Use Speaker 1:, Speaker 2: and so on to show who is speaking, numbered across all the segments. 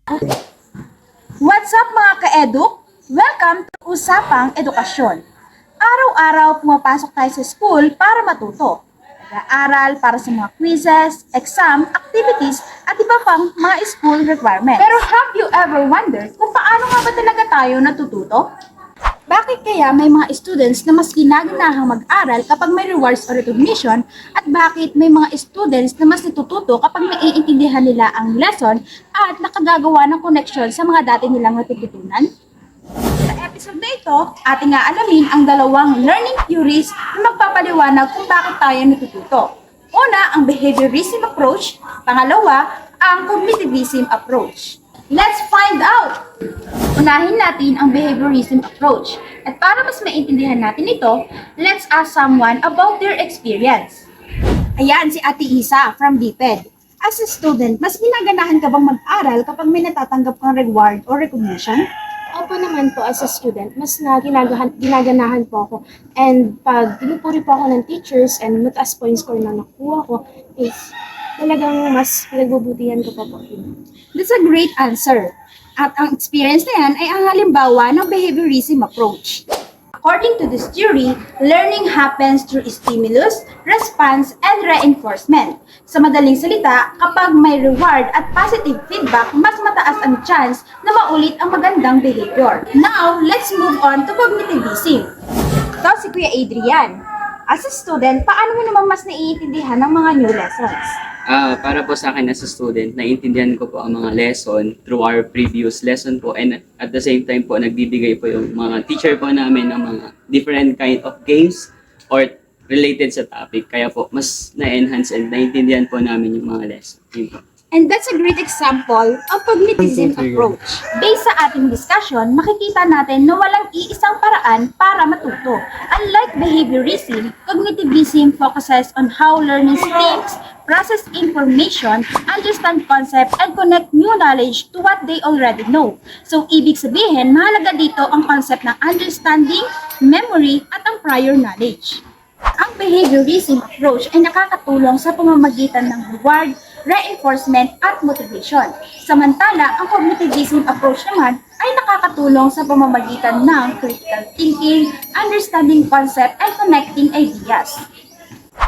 Speaker 1: What's up mga ka-eduk? Welcome to Usapang Edukasyon. Araw-araw pumapasok tayo sa school para matuto. Nag-aaral para sa mga quizzes, exam, activities, at iba pang mga school requirements. Pero have you ever wondered kung paano nga ba talaga tayo natututo? Bakit kaya may mga students na mas ginaganahang mag-aral kapag may rewards o recognition at bakit may mga students na mas natututo kapag naiintindihan nila ang lesson at nakagagawa ng connection sa mga dati nilang natututunan? Sa episode na ito, ating aalamin ang dalawang learning theories na magpapaliwanag kung bakit tayo natututo. Una, ang behaviorism approach. Pangalawa, ang cognitivism approach. Let's find out! Unahin natin ang behaviorism approach. At para mas maintindihan natin ito, let's ask someone about their experience. Ayan, si Ate Isa from DPED. As a student, mas ginaganahan ka bang mag-aral kapag may natatanggap kang reward or recognition?
Speaker 2: Opo naman po as a student, mas ginaganahan po ako. And pag pinupuri po ako ng teachers and mataas po yung score na nakuha ko, is talagang mas pinagbubutihan ko pa po.
Speaker 1: That's a great answer. At ang experience na yan ay ang halimbawa ng behaviorism approach. According to this theory, learning happens through stimulus, response, and reinforcement. Sa madaling salita, kapag may reward at positive feedback, mas mataas ang chance na maulit ang magandang behavior. Now, let's move on to cognitivism. Ito si Kuya Adrian. As a student, paano mo naman mas naiintindihan ng mga new lessons?
Speaker 3: Para po sa akin as a student, naiintindihan ko po ang mga lesson through our previous lesson po, and at the same time po nagbibigay po yung mga teacher po namin ng mga different kind of games or related sa topic. Kaya po mas na-enhance and naiintindihan po namin yung mga lesson. Yun po.
Speaker 1: And that's a great example of cognitivism approach. Based sa ating discussion, makikita natin na walang iisang paraan para matuto. Unlike behaviorism, cognitivism focuses on how learners thinks, process information, understand concept, and connect new knowledge to what they already know. So, ibig sabihin, mahalaga dito ang concept ng understanding, memory, at ang prior knowledge. Ang behaviorism approach ay nakakatulong sa pamamagitan ng reward, reinforcement, at motivation. Samantala, ang cognitivism approach naman ay nakakatulong sa pamamagitan ng critical thinking, understanding concept, and connecting ideas.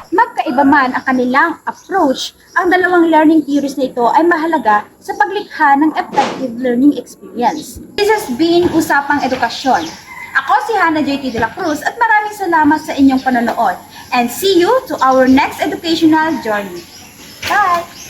Speaker 1: Magkaiba man ang kanilang approach, ang dalawang learning theories na ito ay mahalaga sa paglikha ng effective learning experience. This has been Usapang Edukasyon. Ako si Hannah J.T. de la Cruz at maraming salamat sa inyong panonood. And see you to our next educational journey. Bye!